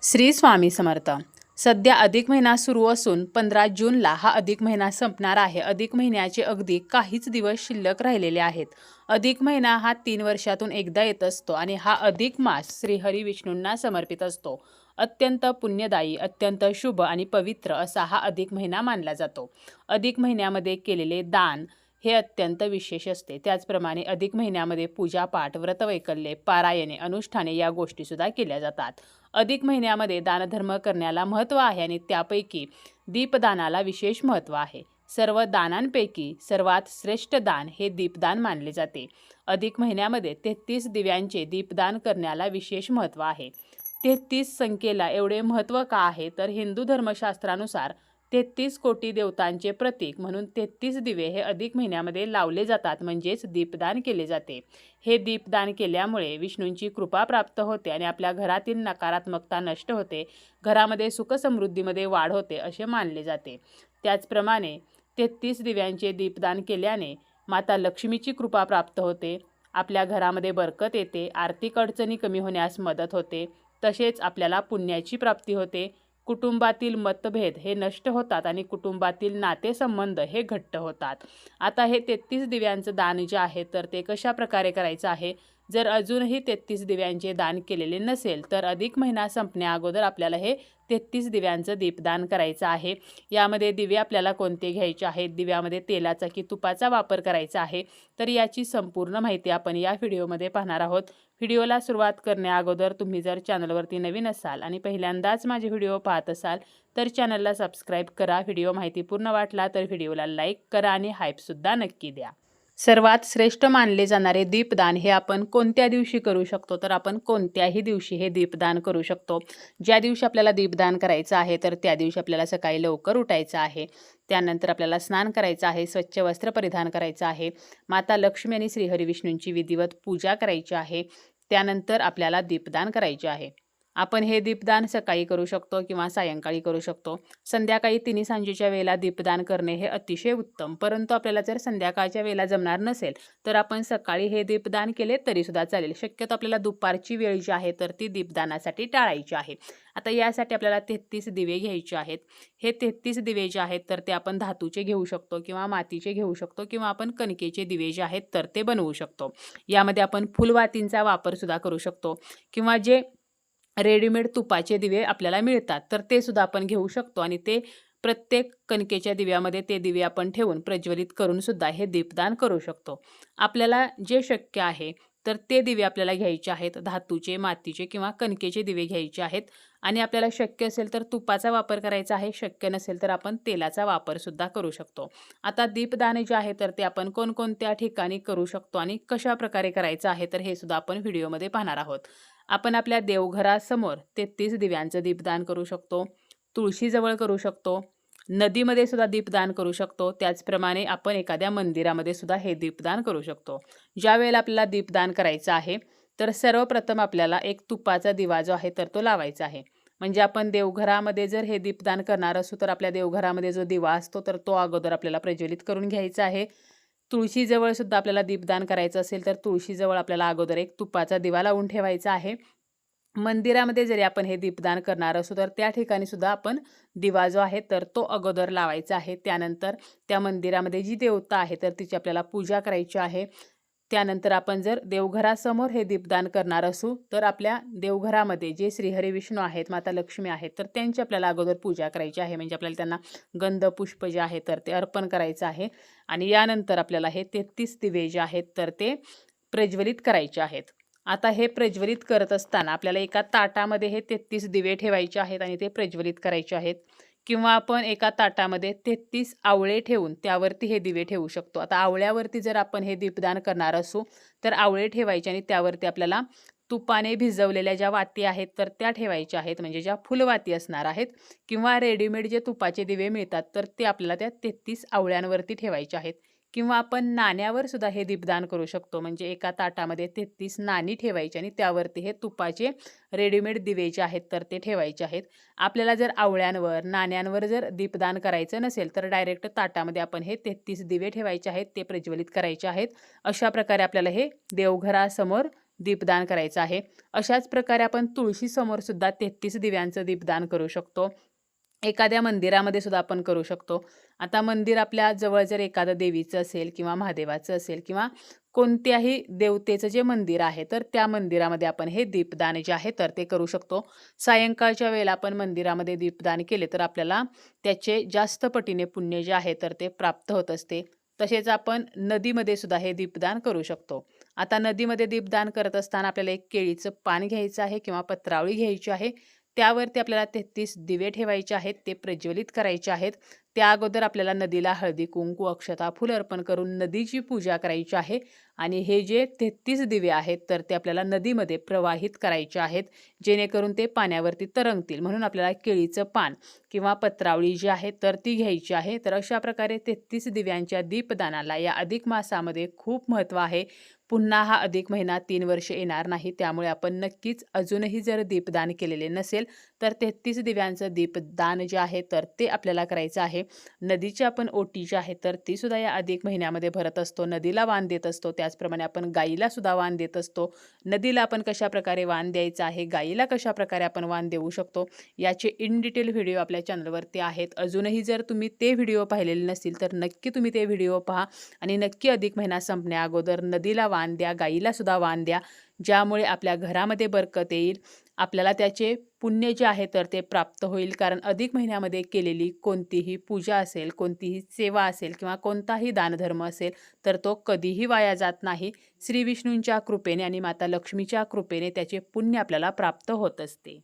श्री स्वामी समर्थ. सध्या अधिक महिना सुरू असून 15 जूनला हा अधिक महिना संपणार आहे. अधिक महिन्याचे अगदी काहीच दिवस शिल्लक राहिलेले आहेत. अधिक महिना हा 3 वर्षातून एकदा येत असतो आणि हा अधिक मास श्रीहरी विष्णूंना समर्पित असतो. अत्यंत पुण्यदायी, अत्यंत शुभ आणि पवित्र असा हा अधिक महिना मानला जातो. अधिक महिन्यामध्ये केलेले दान हे अत्यंत विशेष असते. त्याचप्रमाणे अधिक महिन्यामध्ये पूजापाठ, व्रतवैकल्ये, पारायणे, अनुष्ठाने या गोष्टीसुद्धा केल्या जातात. अधिक महिन्यामध्ये दानधर्म करण्याला महत्त्व आहे आणि त्यापैकी दीपदानाला विशेष महत्त्व आहे. सर्व दानांपैकी सर्वात श्रेष्ठ दान हे दीपदान मानले जाते. अधिक महिन्यामध्ये 33 दिव्यांचे दीपदान करण्याला विशेष महत्त्व आहे. 33 संख्येला एवढे महत्त्व का आहे तर हिंदू धर्मशास्त्रानुसार 33 कोटी देवतांचे प्रतीक म्हणून 33 दिवे हे अधिक महिन्यामध्ये लावले जातात, म्हणजेच दीपदान केले जाते. हे दीपदान केल्यामुळे विष्णूंची कृपा प्राप्त होते आणि आपल्या घरातील नकारात्मकता नष्ट होते, घरामध्ये सुखसमृद्धीमध्ये वाढ होते असे मानले जाते. त्याचप्रमाणे 33 दिव्यांचे दीपदान केल्याने माता लक्ष्मीची कृपा प्राप्त होते, आपल्या घरामध्ये बरकत येते, आर्थिक अडचणी कमी होण्यास मदत होते, तसेच आपल्याला पुण्याची प्राप्ती होते. कुटुंबातील मतभेद हे नष्ट होतात आणि कुटुंबातील नातेसंबंध हे घट्ट होतात. आता हे 33 दिव्यांचं दान जे आहे तर ते कशा प्रकारे करायचं आहे. जर अजूनही 33 दिव्यांचे दान केलेले नसेल तर अधिक महिना संपण्या अगोदर आपल्याला हे 33 दिव्यांचं दीपदान करायचं आहे. यामध्ये दिवे आपल्याला कोणते घ्यायचे आहेत, दिव्यामध्ये तेलाचा की तुपाचा वापर करायचा आहे, तर याची संपूर्ण माहिती आपण या व्हिडिओमध्ये पाहणार आहोत. व्हिडिओला सुरुवात करण्या अगोदर तुम्ही जर चॅनलवरती नवीन असाल आणि पहिल्यांदाच माझे व्हिडिओ पाहत असाल तर चॅनलला सबस्क्राईब करा. व्हिडिओ माहितीपूर्ण वाटला तर व्हिडिओला लाईक करा आणि हाईपसुद्धा नक्की द्या. सर्वात श्रेष्ठ मानले जाणारे दीपदान हे आपण कोणत्या दिवशी करू शकतो तर आपण कोणत्याही दिवशी हे दीपदान करू शकतो. ज्या दिवशी आपल्याला दीपदान करायचं आहे तर त्या दिवशी आपल्याला सकाळी लवकर उठायचं आहे. त्यानंतर आपल्याला स्नान करायचं आहे, स्वच्छ वस्त्र परिधान करायचं आहे, माता लक्ष्मी आणि श्रीहरी विष्णूंची विधिवत पूजा करायची आहे. त्यानंतर आपल्याला दीपदान करायचे आहे. आपण हे दीपदान सकाळी करू शकतो किंवा सायंकाळी करू शकतो. संध्याकाळी तिन्ही सांजेच्या वेळेला दीपदान करणे हे अतिशय उत्तम. परंतु आपल्याला जर संध्याकाळच्या वेळेला जमणार नसेल तर आपण सकाळी हे दीपदान केले तरीसुद्धा चालेल. शक्यतो आपल्याला दुपारची वेळ जी आहे तर ती दीपदानासाठी टाळायची आहे. आता यासाठी आपल्याला 33 दिवे घ्यायचे आहेत. हे 33 दिवे जे आहेत तर ते आपण धातूचे घेऊ शकतो किंवा मातीचे घेऊ शकतो किंवा आपण कणकेचे दिवे जे आहेत तर ते बनवू शकतो. यामध्ये आपण फुलवातींचा वापरसुद्धा करू शकतो किंवा जे रेडीमेड तुपाचे दिवे आपल्याला मिळतात तर ते सुद्धा आपण घेऊ शकतो आणि ते प्रत्येक कणकेच्या दिव्यामध्ये ते दिवे आपण ठेवून प्रज्वलित करून सुद्धा हे दीपदान करू शकतो. आपल्याला जे शक्य आहे तर ते दिवे आपल्याला घ्यायचे आहेत. धातूचे, मातीचे किंवा कणकेचे दिवे घ्यायचे आहेत आणि आपल्याला शक्य असेल तर तुपाचा वापर करायचा आहे, शक्य नसेल तर आपण तेलाचा वापर सुद्धा करू शकतो. आता दीपदान जे आहे तर ते आपण कोणकोणत्या ठिकाणी करू शकतो आणि कशा प्रकारे करायचं आहे तर हे सुद्धा आपण व्हिडिओमध्ये पाहणार आहोत. आपण आपल्या देवघरासमोर 33 दिव्यांचं दीपदान करू शकतो, तुळशीजवळ करू शकतो, नदीमध्ये सुद्धा दीपदान करू शकतो. त्याचप्रमाणे आपण एखाद्या मंदिरामध्ये सुद्धा हे दीपदान करू शकतो. ज्या वेळेला आपल्याला दीपदान करायचं आहे तर सर्वप्रथम आपल्याला एक तुपाचा दिवा जो आहे तर तो लावायचा आहे. म्हणजे आपण देवघरामध्ये जर हे दीपदान करणार असू तर आपल्या देवघरामध्ये जो दिवा असतो तर तो अगोदर आपल्याला प्रज्वलित करून घ्यायचा आहे. तुळशीजवळ सुद्धा आपल्याला दीपदान करायचं असेल तर तुळशीजवळ आपल्याला अगोदर एक तुपाचा दिवा लावून ठेवायचा आहे. मंदिरामध्ये जरी आपण हे दीपदान करणार असू तर त्या ठिकाणी सुद्धा आपण दिवा जो आहे तर तो अगोदर लावायचा आहे. त्यानंतर त्या मंदिरामध्ये जी देवता आहे तर तिची आपल्याला पूजा करायची आहे. त्यानंतर आपण जर देवघरासमोर हे दीपदान करणार असू तर आपल्या देवघरामध्ये जे श्रीहरी विष्णू आहेत, माता लक्ष्मी आहेत तर त्यांची आपल्याला अगोदर पूजा करायची आहे. म्हणजे आपल्याला त्यांना गंध पुष्प जे आहे तर ते अर्पण करायचं आहे आणि यानंतर आपल्याला हे 33 दिवे जे आहेत तर ते प्रज्वलित करायचे आहेत. आता हे प्रज्वलित करत असताना आपल्याला एका ताटामध्ये हे 33 दिवे ठेवायचे आहेत आणि ते प्रज्वलित करायचे आहेत किंवा आपण एका ताटामध्ये 33 आवळे ठेवून त्यावरती हे दिवे ठेवू शकतो. आता आवळ्यावरती जर आपण हे दीपदान करणार असू तर आवळे ठेवायचे आणि त्यावरती आपल्याला तुपाने भिजवलेल्या ज्या वाती आहेत तर त्या ठेवायच्या आहेत, म्हणजे ज्या फुलवाती असणार आहेत किंवा रेडीमेड जे तुपाचे दिवे मिळतात तर ते आपल्याला त्या 33 आवळ्यांवरती ठेवायचे आहेत. किंवा आपण नाण्यावर सुद्धा हे दीपदान करू शकतो. म्हणजे एका ताटामध्ये 33 नाणी ठेवायची आणि त्यावरती हे तुपाचे रेडीमेड दिवे जे आहेत तर ते ठेवायचे आहेत. आपल्याला जर आवळ्यांवर, नाण्यांवर जर दीपदान करायचं नसेल तर डायरेक्ट ताटामध्ये आपण हे 33 दिवे ठेवायचे आहेत, ते प्रज्वलित करायचे आहेत. अशा प्रकारे आपल्याला हे देवघरासमोर दीपदान करायचं आहे. अशाच प्रकारे आपण तुळशीसमोर सुद्धा 33 दिव्यांचं दीपदान करू शकतो. एखाद्या मंदिरामध्ये सुद्धा आपण करू शकतो. आता मंदिर आपल्या जवळ जर एखादं देवीचं असेल किंवा महादेवाचं असेल किंवा कोणत्याही देवतेचं जे मंदिर आहे, तर त्या मंदिरामध्ये आपण हे दीपदान जे आहे तर ते करू शकतो. सायंकाळच्या वेळेला आपण मंदिरामध्ये दीपदान केले तर आपल्याला त्याचे जास्त पटीने पुण्य जे आहे तर ते प्राप्त होत असते. तसेच आपण नदीमध्ये सुद्धा हे दीपदान करू शकतो. आता नदीमध्ये दीपदान करत असताना आपल्याला एक केळीचं पान घ्यायचं आहे किंवा पत्रावळी घ्यायची आहे. त्यावरती आपल्याला 33 दिवे ठेवायचे आहेत, ते प्रज्वलित करायचे आहेत. त्या अगोदर आपल्याला नदीला हळदी, कुंकू, अक्षता, फूल अर्पण करून नदीची पूजा करायची आहे आणि हे जे 33 दिवे आहेत तर ते आपल्याला नदीमध्ये प्रवाहित करायचे आहेत, जेणेकरून ते पाण्यावरती तरंगतील. म्हणून आपल्याला केळीचं पान किंवा पत्रावळी जी आहे तर ती घ्यायची आहे. तर अशा प्रकारे 33 दिव्यांच्या दीपदानाला या अधिक मासामध्ये खूप महत्त्व आहे. पुन्हा हा अधिक महिना 3 वर्ष येणार नाही, त्यामुळे आपण नक्कीच अजूनही जर दीपदान केलेले नसेल तर 33 दिव्यांचं दीपदान जे आहे तर ते आपल्याला करायचं आहे. नदीची आपण ओटी जी आहे तर ती सुद्धा या अधिक महिन्यामध्ये भरत असतो, नदीला वाण देत असतो. त्याचप्रमाणे आपण गाईला सुद्धा वाण देत असतो. नदीला आपण कशाप्रकारे वाण द्यायचं आहे, गाईला कशाप्रकारे आपण वाण देऊ शकतो, याचे इन डिटेल व्हिडिओ आपल्या चॅनलवरती आहेत. अजूनही जर तुम्ही ते व्हिडिओ पाहिलेले नसतील तर नक्की तुम्ही ते व्हिडिओ पहा आणि नक्की अधिक महिना संपण्या अगोदर नदीला वाण द्या, गाईला सुद्धा वाण द्या, ज्यामुळे आपल्या घरामध्ये बरकत येईल. आपल्याला त्याचे पुण्य जे आहे तर ते प्राप्त होईल. कारण अधिक महिन्यामध्ये केलेली कोणतीही पूजा असेल, कोणतीही सेवा असेल किंवा कोणताही दानधर्म असेल तर तो कधीही वाया जात नाही. श्री विष्णूंच्या कृपेने आणि माता लक्ष्मीच्या कृपेने त्याचे पुण्य आपल्याला प्राप्त होत असते.